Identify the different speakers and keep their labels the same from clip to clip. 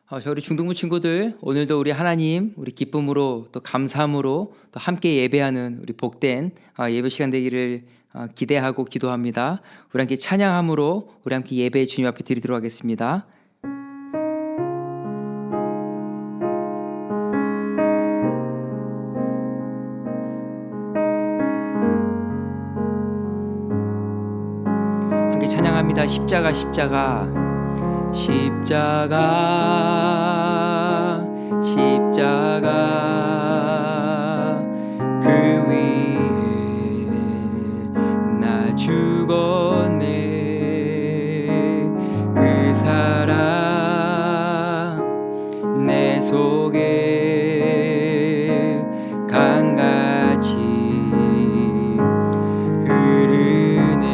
Speaker 1: 우리 중등부 친구들, 오늘도 우리 하나님, 우리 기쁨으로 또 감사함으로 또 함께 예배하는 우리 복된 예배 시간 되기를 기대하고 기도합니다. 우리 함께 찬양함으로 우리 함께 예배 주님 앞에 드리도록 하겠습니다. 함께 찬양합니다. 십자가 십자가 십자가 십자가 그 위에 나 죽었네. 그 사랑 내 속에 강같이 흐르네.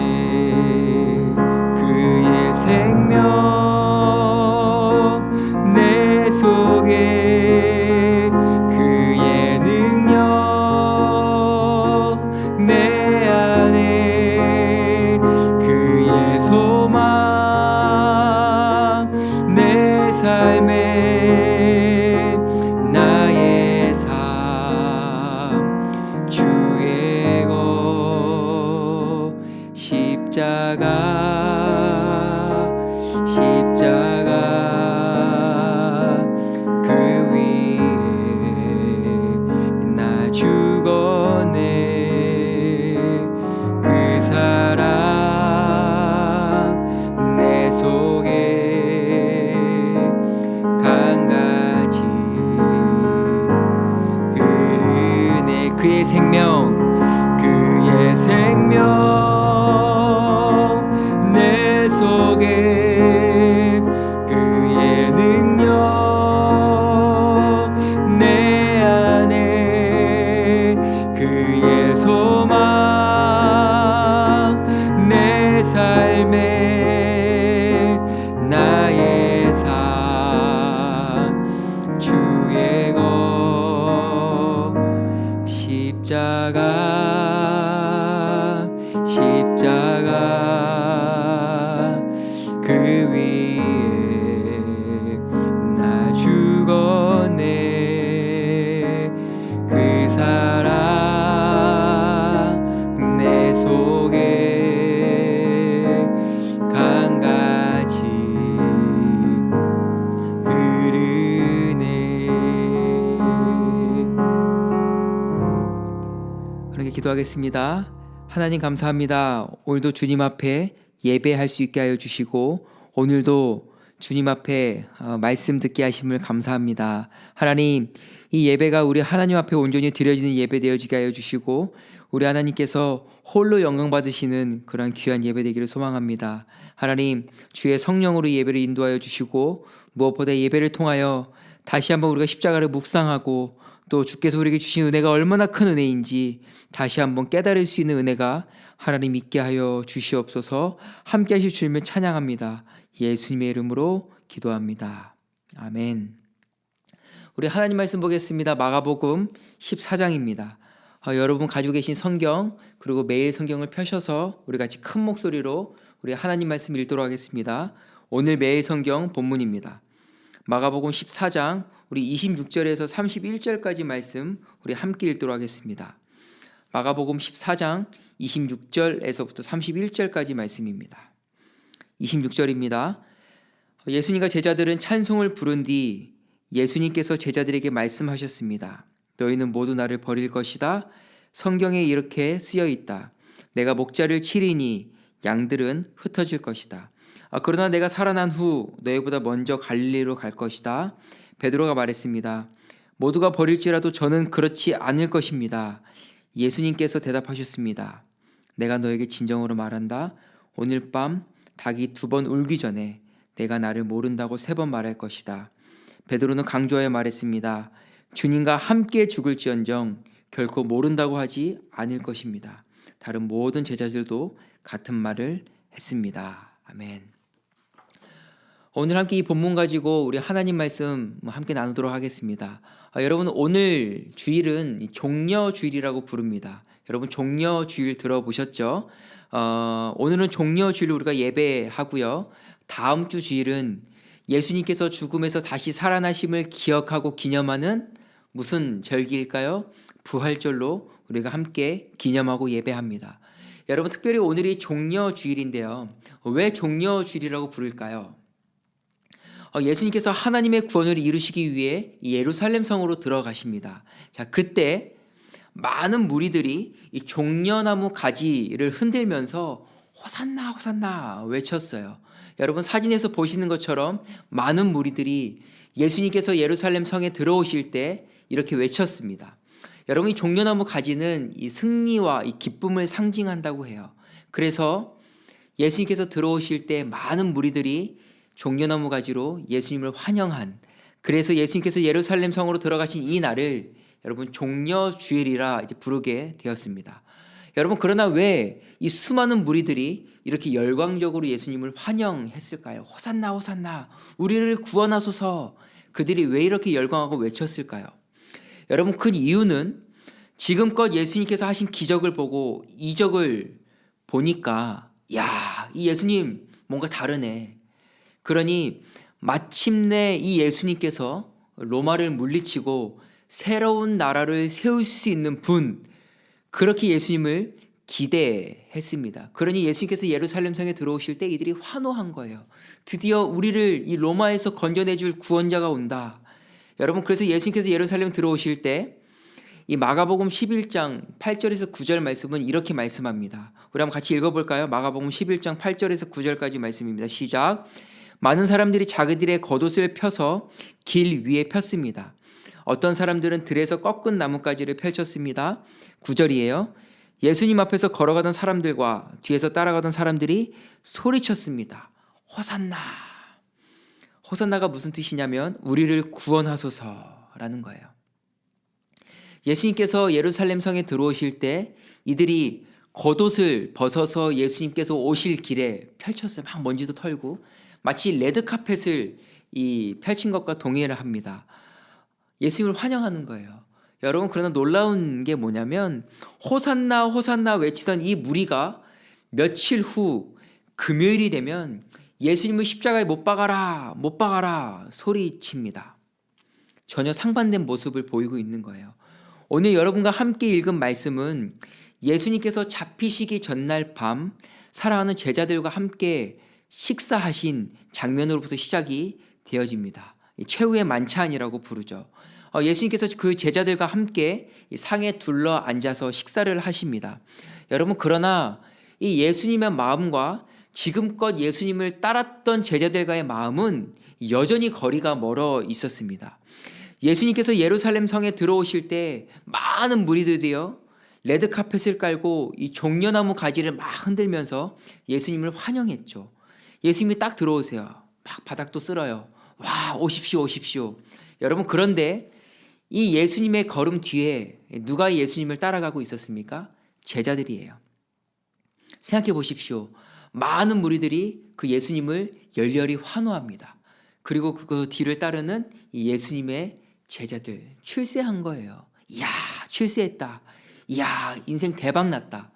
Speaker 1: 그의 생명 내 속에 그의 능력 내 안에 그의 소망 내 삶에 나의 삶 주의 것 십자가 그 위에 나 죽었네. 그 사랑 내 속에 강같이 흐르네. 그의 생명 내 속에 그의 능력 내 안에 그의 소망 내 삶에 나의 삶 주의 것 십자가 그 위에 나 죽었네. 그 사랑 내 속에 강같이 흐르네. 그렇게 기도하겠습니다. 하나님 감사합니다. 오늘도 주님 앞에 예배할 수 있게 하여 주시고 오늘도 주님 앞에 말씀 듣게 하심을 감사합니다. 하나님, 이 예배가 우리 하나님 앞에 온전히 드려지는 예배 되어지게 하여 주시고 우리 하나님께서 홀로 영광 받으시는 그러한 귀한 예배 되기를 소망합니다. 하나님, 주의 성령으로 예배를 인도하여 주시고 무엇보다 예배를 통하여 다시 한번 우리가 십자가를 묵상하고 또 주께서 우리에게 주신 은혜가 얼마나 큰 은혜인지 다시 한번 깨달을 수 있는 은혜가 하나님 있게 하여 주시옵소서. 함께 하실 주님을 찬양합니다. 예수님의 이름으로 기도합니다. 아멘. 우리 하나님 말씀 보겠습니다. 마가복음 14장입니다. 여러분 가지고 계신 성경 그리고 매일 성경을 펴셔서 우리 같이 큰 목소리로 우리 하나님 말씀 읽도록 하겠습니다. 오늘 매일 성경 본문입니다. 마가복음 14장 우리 26절에서 31절까지 말씀 우리 함께 읽도록 하겠습니다. 마가복음 14장 26절에서부터 31절까지 말씀입니다. 26절입니다. 예수님과 제자들은 찬송을 부른 뒤 예수님께서 제자들에게 말씀하셨습니다. 너희는 모두 나를 버릴 것이다. 성경에 이렇게 쓰여 있다. 내가 목자를 치리니 양들은 흩어질 것이다. 그러나 내가 살아난 후 너희보다 먼저 갈릴리로 갈 것이다. 베드로가 말했습니다. 모두가 버릴지라도 저는 그렇지 않을 것입니다. 예수님께서 대답하셨습니다. 내가 너에게 진정으로 말한다. 오늘 밤 닭이 2번 울기 전에 내가 나를 모른다고 3번 말할 것이다. 베드로는 강조하여 말했습니다. 주님과 함께 죽을지언정 결코 모른다고 하지 않을 것입니다. 다른 모든 제자들도 같은 말을 했습니다. 아멘. 오늘 함께 이 본문 가지고 우리 하나님 말씀 함께 나누도록 하겠습니다. 여러분 오늘 주일은 종려주일이라고 부릅니다. 여러분 종려주일 들어보셨죠? 오늘은 종려주일 우리가 예배하고요. 다음 주 주일은 예수님께서 죽음에서 다시 살아나심을 기억하고 기념하는 무슨 절기일까요? 부활절로 우리가 함께 기념하고 예배합니다. 여러분, 특별히 오늘이 종려주일인데요. 왜 종려주일이라고 부를까요? 예수님께서 하나님의 구원을 이루시기 위해 예루살렘 성으로 들어가십니다. 자, 그때 많은 무리들이 이 종려나무 가지를 흔들면서 호산나 호산나 외쳤어요. 여러분, 사진에서 보시는 것처럼 많은 무리들이 예수님께서 예루살렘 성에 들어오실 때 이렇게 외쳤습니다. 여러분, 이 종려나무 가지는 이 승리와 이 기쁨을 상징한다고 해요. 그래서 예수님께서 들어오실 때 많은 무리들이 종려나무 가지로 예수님을 환영한, 그래서 예수님께서 예루살렘 성으로 들어가신 이 날을 여러분 종려주일이라 이제 부르게 되었습니다. 여러분, 그러나 왜 이 수많은 무리들이 이렇게 열광적으로 예수님을 환영했을까요? 호산나 호산나 우리를 구원하소서. 그들이 왜 이렇게 열광하고 외쳤을까요? 여러분, 그 이유는 지금껏 예수님께서 하신 기적을 보고 이적을 보니까 야, 이 예수님 뭔가 다르네. 그러니 마침내 이 예수님께서 로마를 물리치고 새로운 나라를 세울 수 있는 분, 그렇게 예수님을 기대했습니다. 그러니 예수님께서 예루살렘 성에 들어오실 때 이들이 환호한 거예요. 드디어 우리를 이 로마에서 건져내줄 구원자가 온다. 여러분, 그래서 예수님께서 예루살렘 들어오실 때 이 마가복음 11장 8절에서 9절 말씀은 이렇게 말씀합니다. 우리 한번 같이 읽어볼까요? 마가복음 11장 8절에서 9절까지 말씀입니다. 시작. 많은 사람들이 자기들의 겉옷을 펴서 길 위에 폈습니다. 어떤 사람들은 들에서 꺾은 나뭇가지를 펼쳤습니다. 9절이에요. 예수님 앞에서 걸어가던 사람들과 뒤에서 따라가던 사람들이 소리쳤습니다. 호산나. 호산나가 무슨 뜻이냐면 우리를 구원하소서라는 거예요. 예수님께서 예루살렘 성에 들어오실 때 이들이 겉옷을 벗어서 예수님께서 오실 길에 펼쳤어요. 막 먼지도 털고 마치 레드카펫을 펼친 것과 동의를 합니다. 예수님을 환영하는 거예요. 여러분, 그러나 놀라운 게 뭐냐면 호산나 호산나 외치던 이 무리가 며칠 후 금요일이 되면 예수님을 십자가에 못 박아라 못 박아라 소리칩니다. 전혀 상반된 모습을 보이고 있는 거예요. 오늘 여러분과 함께 읽은 말씀은 예수님께서 잡히시기 전날 밤 사랑하는 제자들과 함께 식사하신 장면으로부터 시작이 되어집니다. 최후의 만찬이라고 부르죠. 예수님께서 그 제자들과 함께 상에 둘러 앉아서 식사를 하십니다. 여러분, 그러나 이 예수님의 마음과 지금껏 예수님을 따랐던 제자들과의 마음은 여전히 거리가 멀어 있었습니다. 예수님께서 예루살렘 성에 들어오실 때 많은 무리들이요 레드카펫을 깔고 이 종려나무 가지를 막 흔들면서 예수님을 환영했죠. 예수님이 딱 들어오세요. 막 바닥도 쓸어요. 와, 오십시오 오십시오. 여러분, 그런데 이 예수님의 걸음 뒤에 누가 예수님을 따라가고 있었습니까? 제자들이에요. 생각해 보십시오. 많은 무리들이 그 예수님을 열렬히 환호합니다. 그리고 그 뒤를 따르는 이 예수님의 제자들 출세한 거예요. 이야, 출세했다. 이야, 인생 대박 났다.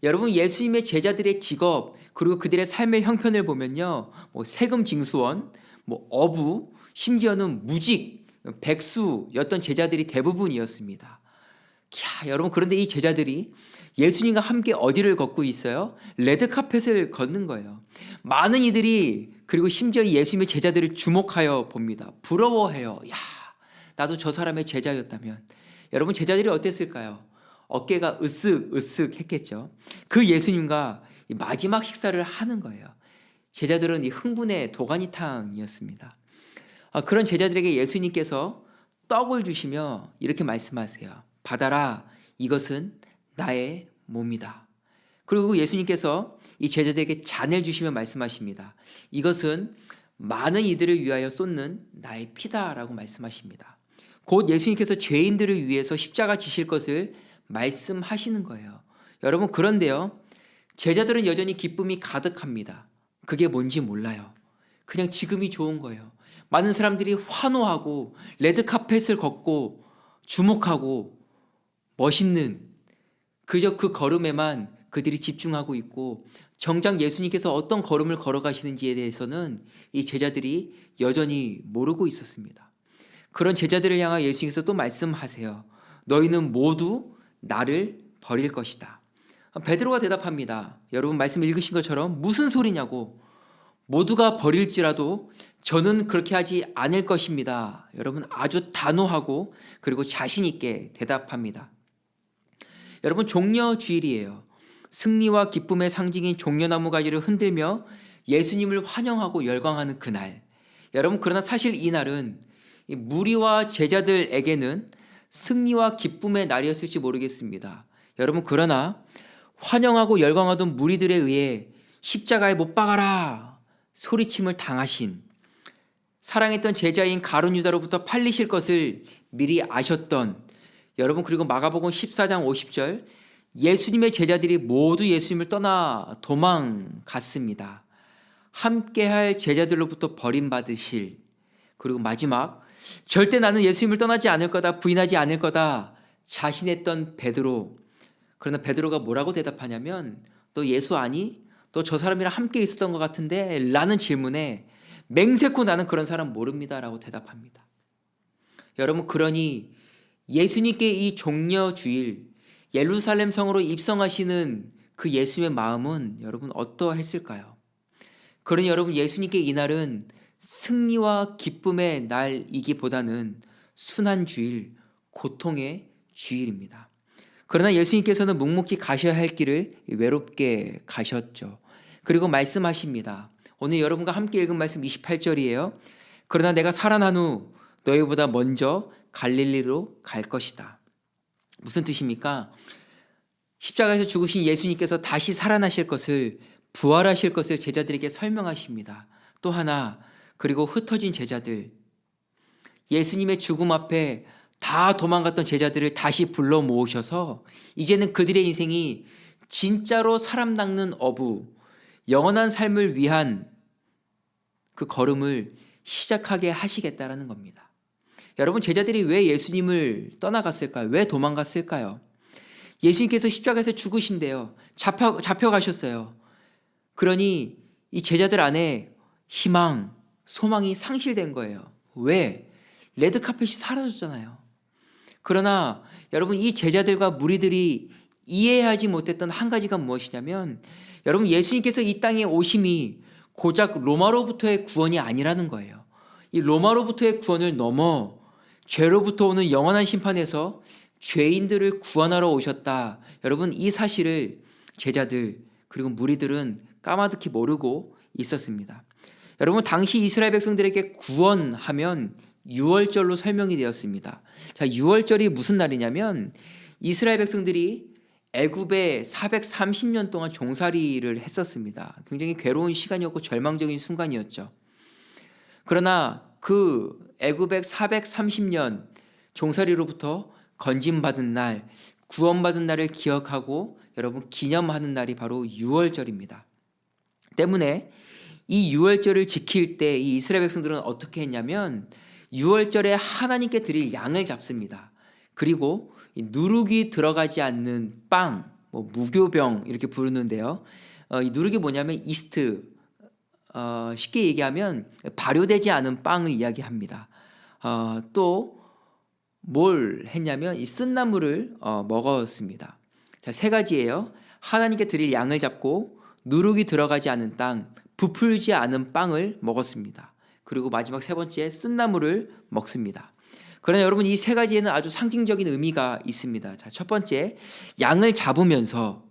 Speaker 1: 여러분, 예수님의 제자들의 직업 그리고 그들의 삶의 형편을 보면요, 뭐 세금 징수원, 뭐 어부, 심지어는 무직, 백수였던 제자들이 대부분이었습니다. 야, 여러분, 그런데 이 제자들이 예수님과 함께 어디를 걷고 있어요? 레드카펫을 걷는 거예요. 많은 이들이 그리고 심지어 예수님의 제자들을 주목하여 봅니다. 부러워해요. 야, 나도 저 사람의 제자였다면. 여러분, 제자들이 어땠을까요? 어깨가 으쓱으쓱 했겠죠. 그 예수님과 마지막 식사를 하는 거예요. 제자들은 이 흥분의 도가니탕이었습니다. 그런 제자들에게 예수님께서 떡을 주시며 이렇게 말씀하세요. 받아라, 이것은 나의 몸이다. 그리고 예수님께서 이 제자들에게 잔을 주시며 말씀하십니다. 이것은 많은 이들을 위하여 쏟는 나의 피다라고 말씀하십니다. 곧 예수님께서 죄인들을 위해서 십자가 지실 것을 말씀하시는 거예요. 여러분, 그런데요, 제자들은 여전히 기쁨이 가득합니다. 그게 뭔지 몰라요. 그냥 지금이 좋은 거예요. 많은 사람들이 환호하고 레드카펫을 걷고 주목하고 멋있는 그저 그 걸음에만 그들이 집중하고 있고 정작 예수님께서 어떤 걸음을 걸어가시는지에 대해서는 이 제자들이 여전히 모르고 있었습니다. 그런 제자들을 향하 예수님께서 또 말씀하세요. 너희는 모두 나를 버릴 것이다. 베드로가 대답합니다. 여러분 말씀 읽으신 것처럼 무슨 소리냐고. 모두가 버릴지라도 저는 그렇게 하지 않을 것입니다. 여러분 아주 단호하고 그리고 자신 있게 대답합니다. 여러분 종려주일이에요. 승리와 기쁨의 상징인 종려나무 가지를 흔들며 예수님을 환영하고 열광하는 그날. 여러분 그러나 사실 이 날은 무리와 제자들에게는 승리와 기쁨의 날이었을지 모르겠습니다. 여러분 그러나 환영하고 열광하던 무리들에 의해 십자가에 못 박아라 소리침을 당하신 사랑했던 제자인 가룟 유다로부터 팔리실 것을 미리 아셨던 여러분 그리고 마가복음 14장 50절 예수님의 제자들이 모두 예수님을 떠나 도망갔습니다. 함께할 제자들로부터 버림받으실 그리고 마지막 절대 나는 예수님을 떠나지 않을 거다 부인하지 않을 거다 자신했던 베드로. 그러나 베드로가 뭐라고 대답하냐면 너 예수 아니? 너 저 사람이랑 함께 있었던 것 같은데? 라는 질문에 맹세코 나는 그런 사람 모릅니다 라고 대답합니다. 여러분 그러니 예수님께 이 종려주일 예루살렘 성으로 입성하시는 그 예수님의 마음은 여러분 어떠했을까요? 그러니 여러분 예수님께 이날은 승리와 기쁨의 날이기보다는 순환주일, 고통의 주일입니다. 그러나 예수님께서는 묵묵히 가셔야 할 길을 외롭게 가셨죠. 그리고 말씀하십니다. 오늘 여러분과 함께 읽은 말씀 28절이에요. 그러나 내가 살아난 후 너희보다 먼저 갈릴리로 갈 것이다. 무슨 뜻입니까? 십자가에서 죽으신 예수님께서 다시 살아나실 것을 부활하실 것을 제자들에게 설명하십니다. 또 하나 그리고 흩어진 제자들 예수님의 죽음 앞에 다 도망갔던 제자들을 다시 불러 모으셔서 이제는 그들의 인생이 진짜로 사람 낚는 어부 영원한 삶을 위한 그 걸음을 시작하게 하시겠다라는 겁니다. 여러분 제자들이 왜 예수님을 떠나갔을까요? 왜 도망갔을까요? 예수님께서 십자가에서 죽으신대요. 잡혀가셨어요. 그러니 이 제자들 안에 희망, 소망이 상실된 거예요. 왜? 레드카펫이 사라졌잖아요. 그러나 여러분 이 제자들과 무리들이 이해하지 못했던 한 가지가 무엇이냐면 여러분 예수님께서 이 땅에 오심이 고작 로마로부터의 구원이 아니라는 거예요. 이 로마로부터의 구원을 넘어 죄로부터 오는 영원한 심판에서 죄인들을 구원하러 오셨다. 여러분 이 사실을 제자들 그리고 무리들은 까마득히 모르고 있었습니다. 여러분 당시 이스라엘 백성들에게 구원하면 유월절로 설명이 되었습니다. 자, 유월절이 무슨 날이냐면 이스라엘 백성들이 애굽에 430년 동안 종살이를 했었습니다. 굉장히 괴로운 시간이었고 절망적인 순간이었죠. 그러나 그 애굽의 430년 종살이로부터 건짐받은 날, 구원받은 날을 기억하고 여러분 기념하는 날이 바로 유월절입니다. 때문에 이 유월절을 지킬 때 이 이스라엘 백성들은 어떻게 했냐면 유월절에 하나님께 드릴 양을 잡습니다. 그리고 누룩이 들어가지 않는 빵, 무교병 이렇게 부르는데요. 이 누룩이 뭐냐면 이스트, 쉽게 얘기하면 발효되지 않은 빵을 이야기합니다. 또 뭘 했냐면 이 쓴나물을 먹었습니다. 자, 세 가지예요. 하나님께 드릴 양을 잡고 누룩이 들어가지 않은 땅, 부풀지 않은 빵을 먹었습니다. 그리고 마지막 세 번째 쓴나물을 먹습니다. 그러나 여러분 이 세 가지에는 아주 상징적인 의미가 있습니다. 자, 첫 번째 양을 잡으면서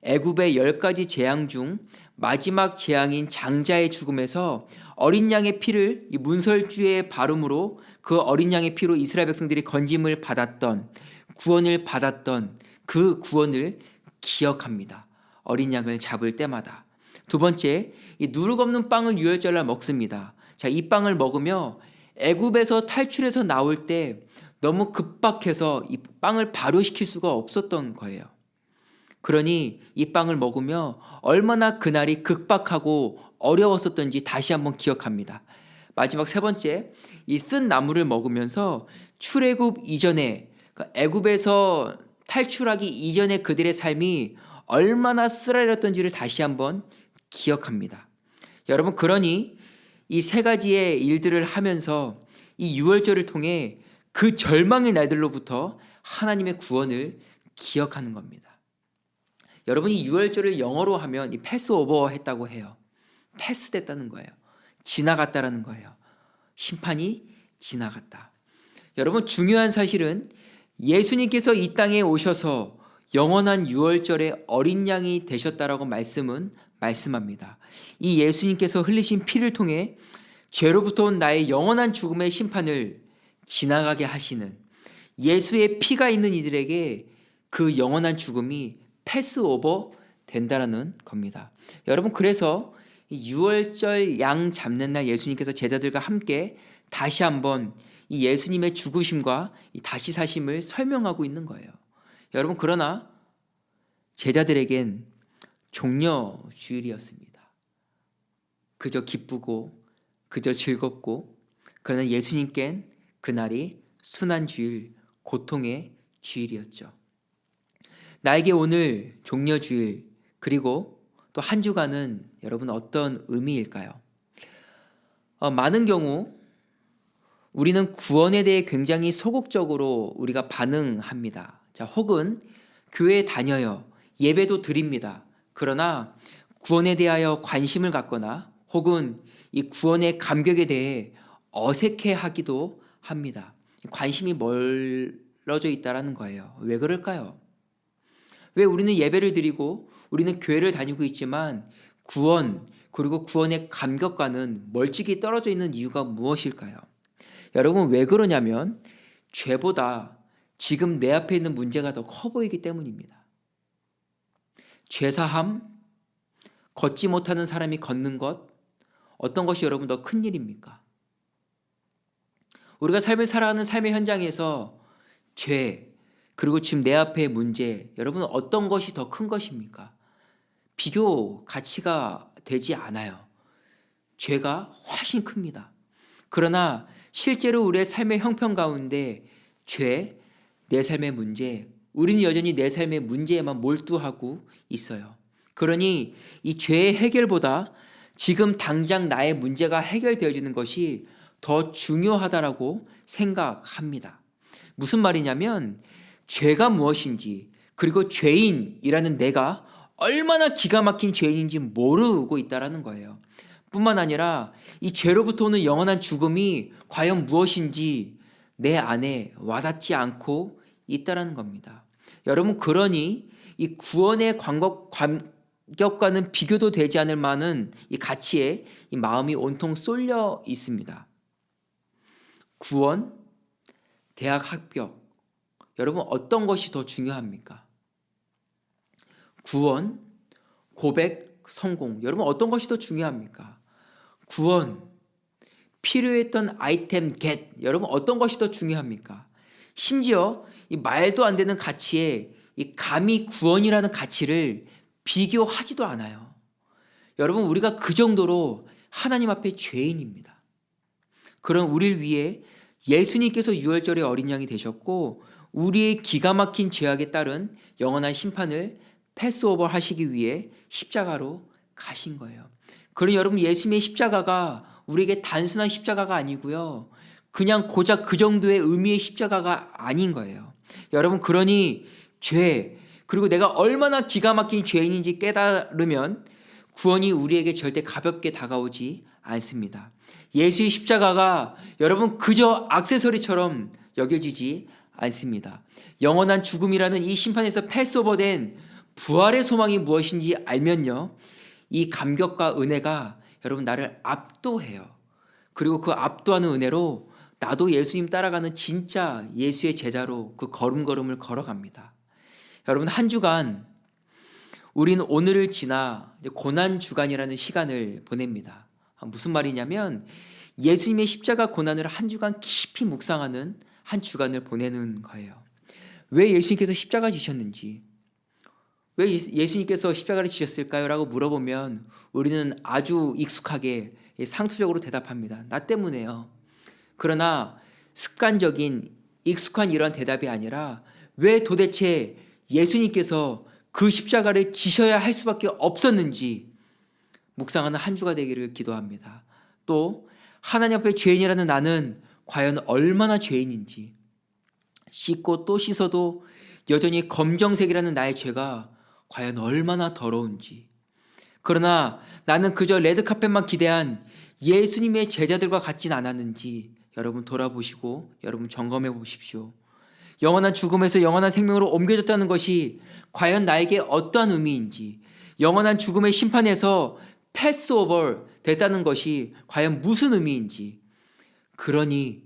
Speaker 1: 애굽의 10가지 재앙 중 마지막 재앙인 장자의 죽음에서 어린 양의 피를 이 문설주에 바름으로 그 어린 양의 피로 이스라엘 백성들이 건짐을 받았던 구원을 받았던 그 구원을 기억합니다. 어린 양을 잡을 때마다. 두 번째, 이 누룩 없는 빵을 유월절날 먹습니다. 자, 이 빵을 먹으며 애굽에서 탈출해서 나올 때 너무 급박해서 이 빵을 발효시킬 수가 없었던 거예요. 그러니 이 빵을 먹으며 얼마나 그날이 극박하고 어려웠었던지 다시 한번 기억합니다. 마지막 세 번째, 이 쓴 나물을 먹으면서 출애굽 이전에 애굽에서 탈출하기 이전에 그들의 삶이 얼마나 쓰라렸던지를 다시 한번 기억합니다. 여러분, 그러니 이 세 가지의 일들을 하면서 이 유월절을 통해 그 절망의 날들로부터 하나님의 구원을 기억하는 겁니다. 여러분이 유월절을 영어로 하면 이 패스오버 했다고 해요. 패스됐다는 거예요. 지나갔다라는 거예요. 심판이 지나갔다. 여러분, 중요한 사실은 예수님께서 이 땅에 오셔서 영원한 유월절의 어린 양이 되셨다라고 말씀합니다. 이 예수님께서 흘리신 피를 통해 죄로부터 온 나의 영원한 죽음의 심판을 지나가게 하시는, 예수의 피가 있는 이들에게 그 영원한 죽음이 패스오버 된다라는 겁니다. 여러분, 그래서 유월절 양 잡는 날 예수님께서 제자들과 함께 다시 한번 이 예수님의 죽으심과 이 다시 사심을 설명하고 있는 거예요. 여러분, 그러나 제자들에겐 종려 주일이었습니다. 그저 기쁘고 그저 즐겁고, 그러나 예수님께는 그날이 순환 주일, 고통의 주일이었죠. 나에게 오늘 종려 주일, 그리고 또 한 주간은 여러분 어떤 의미일까요? 많은 경우 우리는 구원에 대해 굉장히 소극적으로 우리가 반응합니다. 자, 혹은 교회에 다녀요. 예배도 드립니다. 그러나 구원에 대하여 관심을 갖거나 혹은 이 구원의 감격에 대해 어색해하기도 합니다. 관심이 멀어져 있다라는 거예요. 왜 그럴까요? 왜 우리는 예배를 드리고 우리는 교회를 다니고 있지만 구원, 그리고 구원의 감격과는 멀찍이 떨어져 있는 이유가 무엇일까요? 여러분, 왜 그러냐면 죄보다 지금 내 앞에 있는 문제가 더 커 보이기 때문입니다. 죄사함, 걷지 못하는 사람이 걷는 것, 어떤 것이 여러분 더 큰 일입니까? 우리가 삶을 살아가는 삶의 현장에서 죄, 그리고 지금 내 앞의 문제, 여러분 어떤 것이 더 큰 것입니까? 비교 가치가 되지 않아요. 죄가 훨씬 큽니다. 그러나 실제로 우리의 삶의 형편 가운데 죄, 내 삶의 문제, 우리는 여전히 내 삶의 문제에만 몰두하고 있어요. 그러니 이 죄의 해결보다 지금 당장 나의 문제가 해결되어지는 것이 더 중요하다라고 생각합니다. 무슨 말이냐면 죄가 무엇인지, 그리고 죄인이라는 내가 얼마나 기가 막힌 죄인인지 모르고 있다라는 거예요. 뿐만 아니라 이 죄로부터 오는 영원한 죽음이 과연 무엇인지 내 안에 와닿지 않고 있다라는 겁니다. 여러분, 그러니 이 구원의 감격과는 비교도 되지 않을 만한 이 가치에 이 마음이 온통 쏠려 있습니다. 구원, 대학 합격, 여러분 어떤 것이 더 중요합니까? 구원, 고백, 성공, 여러분 어떤 것이 더 중요합니까? 구원, 필요했던 아이템 겟, 여러분 어떤 것이 더 중요합니까? 심지어 이 말도 안 되는 가치에 이 감히 구원이라는 가치를 비교하지도 않아요. 여러분, 우리가 그 정도로 하나님 앞에 죄인입니다. 그런 우리를 위해 예수님께서 유월절의 어린 양이 되셨고 우리의 기가 막힌 죄악에 따른 영원한 심판을 패스오버 하시기 위해 십자가로 가신 거예요. 그러니 여러분, 예수님의 십자가가 우리에게 단순한 십자가가 아니고요, 그냥 고작 그 정도의 의미의 십자가가 아닌 거예요. 여러분, 그러니 죄, 그리고 내가 얼마나 기가 막힌 죄인인지 깨달으면 구원이 우리에게 절대 가볍게 다가오지 않습니다. 예수의 십자가가 여러분 그저 액세서리처럼 여겨지지 않습니다. 영원한 죽음이라는 이 심판에서 패스오버된 부활의 소망이 무엇인지 알면요, 이 감격과 은혜가 여러분 나를 압도해요. 그리고 그 압도하는 은혜로 나도 예수님 따라가는 진짜 예수의 제자로 그 걸음걸음을 걸어갑니다. 여러분, 한 주간 우리는 오늘을 지나 고난주간이라는 시간을 보냅니다. 무슨 말이냐면 예수님의 십자가 고난을 한 주간 깊이 묵상하는 한 주간을 보내는 거예요. 왜 예수님께서 십자가 지셨는지, 왜 예수님께서 십자가를 지셨을까요? 라고 물어보면 우리는 아주 익숙하게 상투적으로 대답합니다. 나 때문에요. 그러나 습관적인 익숙한 이런 대답이 아니라 왜 도대체 예수님께서 그 십자가를 지셔야 할 수밖에 없었는지 묵상하는 한 주가 되기를 기도합니다. 또 하나님 앞에 죄인이라는 나는 과연 얼마나 죄인인지, 씻고 또 씻어도 여전히 검정색이라는 나의 죄가 과연 얼마나 더러운지, 그러나 나는 그저 레드카펫만 기대한 예수님의 제자들과 같진 않았는지 여러분 돌아보시고 여러분 점검해 보십시오. 영원한 죽음에서 영원한 생명으로 옮겨졌다는 것이 과연 나에게 어떠한 의미인지, 영원한 죽음의 심판에서 패스오버 됐다는 것이 과연 무슨 의미인지, 그러니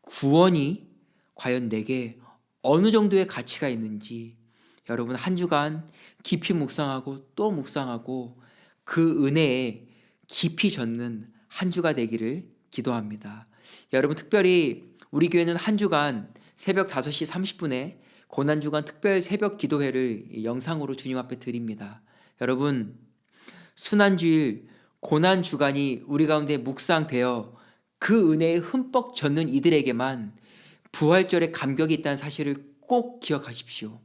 Speaker 1: 구원이 과연 내게 어느 정도의 가치가 있는지 여러분 한 주간 깊이 묵상하고 또 묵상하고 그 은혜에 깊이 젖는 한 주가 되기를 기도합니다. 여러분 특별히 우리 교회는 한 주간 새벽 5시 30분에 고난주간 특별 새벽 기도회를 영상으로 주님 앞에 드립니다. 여러분 순환주일 고난주간이 우리 가운데 묵상되어 그 은혜에 흠뻑 젖는 이들에게만 부활절의 감격이 있다는 사실을 꼭 기억하십시오.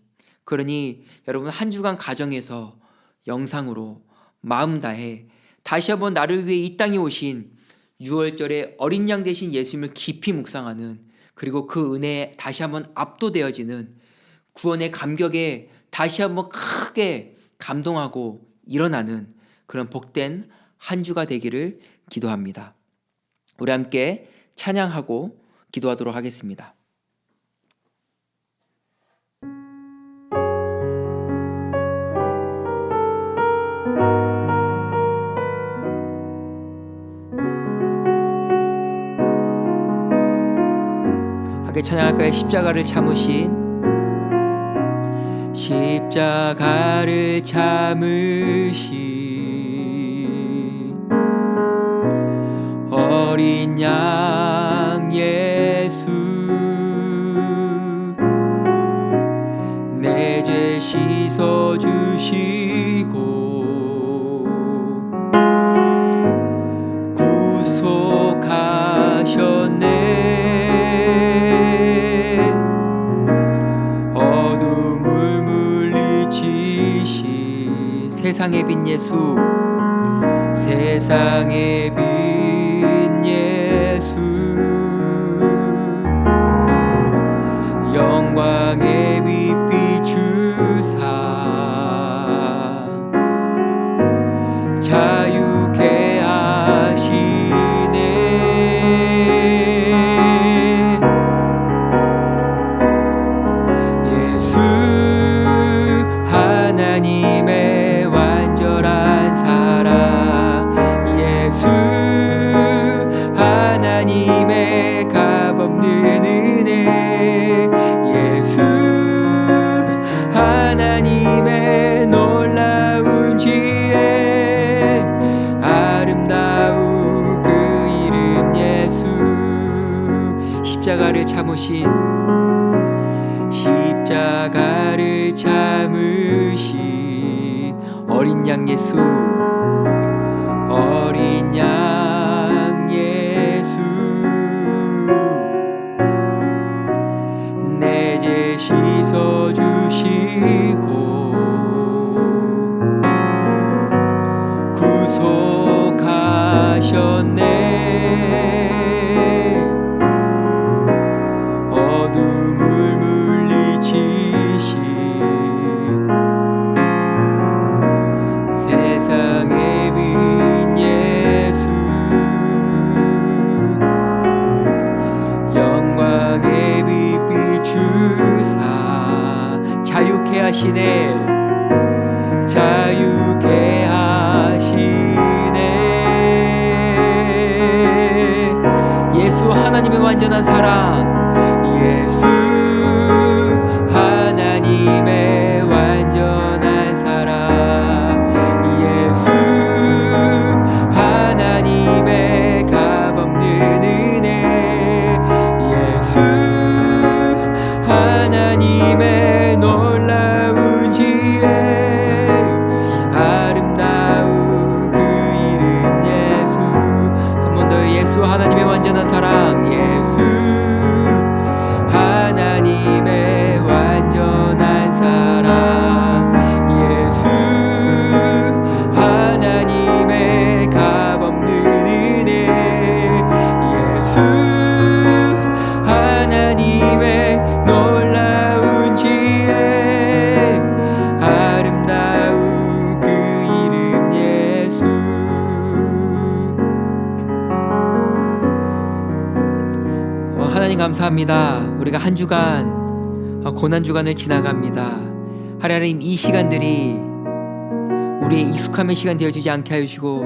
Speaker 1: 그러니 여러분 한 주간 가정에서 영상으로 마음 다해 다시 한번 나를 위해 이 땅에 오신 6월절의 어린 양 되신 예수님을 깊이 묵상하는, 그리고 그 은혜에 다시 한번 압도되어지는 구원의 감격에 다시 한번 크게 감동하고 일어나는 그런 복된 한 주가 되기를 기도합니다. 우리 함께 찬양하고 기도하도록 하겠습니다. 함께 찬양할까요? 십자가를 참으신, 십자가를 참으신 어린 양 예수, 내 죄 씻어주시고 구속하셨네. 세상의 빛 예수, 세상의 빛 예수, 영광의 빛 비추사 자유케 하시네. 예수 하나님의 완전한 사랑, 예수 하나님의 값없는 은혜, 예수 하나님의 놀라운 지혜, 아름다운 그 이름 예수. 십자가를 참으신, 십자가를 참으신 어린 양 예수, 어린 양 예수, 내 죄 씻어주시고 구속하셨네. 어둠을 물리치신 세상의 빛 예수, 영광의 빛 비추사 자유케 하시네. 자유케 하시네. 예수 하나님의 완전한 사랑, 예수 하나님의 완전한 사랑, 예수 하나님의 값없는 은혜, 예수 하나님의 놀라운 지혜, 아름다운 그 이름 예수. 한 번 더. 예수 하나님의 완전한 사랑, 예수 하나님의 완전한 사랑, 하나님 감사합니다. 우리가 한 주간 고난 주간을 지나갑니다. 하나님 이 시간들이 우리의 익숙함의 시간 되어지지 않게 하여 주시고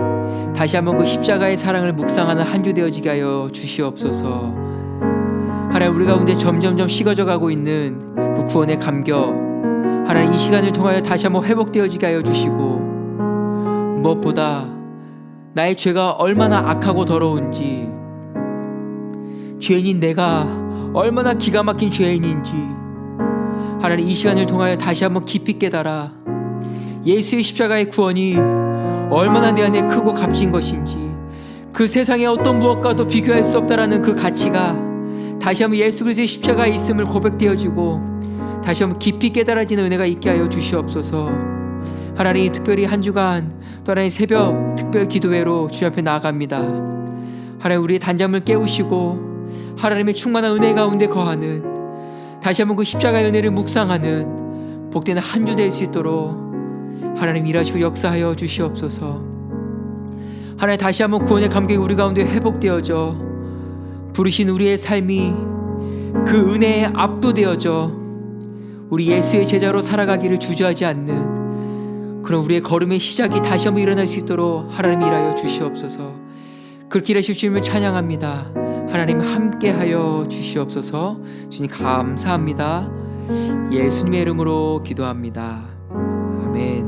Speaker 1: 다시 한번 그 십자가의 사랑을 묵상하는 한 주 되어지게 하여 주시옵소서. 하나님 우리 가운데 점점점 식어져 가고 있는 그 구원의 감격 하나님 이 시간을 통하여 다시 한번 회복되어지게 하여 주시고 무엇보다 나의 죄가 얼마나 악하고 더러운지 죄인인 내가 얼마나 기가 막힌 죄인인지 하나님 이 시간을 통하여 다시 한번 깊이 깨달아 예수의 십자가의 구원이 얼마나 내 안에 크고 값진 것인지 그 세상의 어떤 무엇과도 비교할 수 없다라는 그 가치가 다시 한번 예수 그리스도의 십자가에 있음을 고백되어지고 다시 한번 깊이 깨달아지는 은혜가 있게 하여 주시옵소서. 하나님 특별히 한 주간 또 하나님 새벽 특별 기도회로 주님 앞에 나아갑니다. 하나님 우리의 단잠을 깨우시고 하나님의 충만한 은혜 가운데 거하는 다시 한번 그 십자가의 은혜를 묵상하는 복되는 한 주 될 수 있도록 하나님 일하시고 역사하여 주시옵소서. 하나님 다시 한번 구원의 감격이 우리 가운데 회복되어져 부르신 우리의 삶이 그 은혜에 압도되어져 우리 예수의 제자로 살아가기를 주저하지 않는 그런 우리의 걸음의 시작이 다시 한번 일어날 수 있도록 하나님 일하여 주시옵소서. 그렇게 일하실 주님을 찬양합니다. 하나님 함께하여 주시옵소서. 주님 감사합니다. 예수님의 이름으로 기도합니다. 아멘.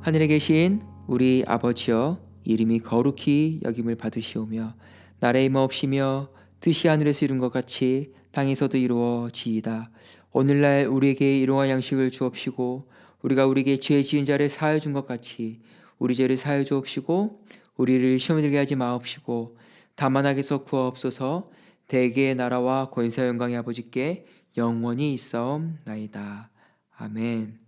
Speaker 1: 하늘에 계신 우리 아버지여 이름이 거룩히 여김을 받으시오며 나라의 임하옵시며 뜻이 하늘에서 이룬 것 같이 땅에서도 이루어지이다. 오늘날 우리에게 일용할 양식을 주옵시고 우리가 우리에게 죄 지은 자를 사하여 준 것 같이 우리 죄를 사하여 주옵시고 우리를 시험에 들게 하지 마옵시고 다만 악에서 구하옵소서. 대개의 나라와 권세와 영광의 아버지께 영원히 있사옵나이다. 아멘.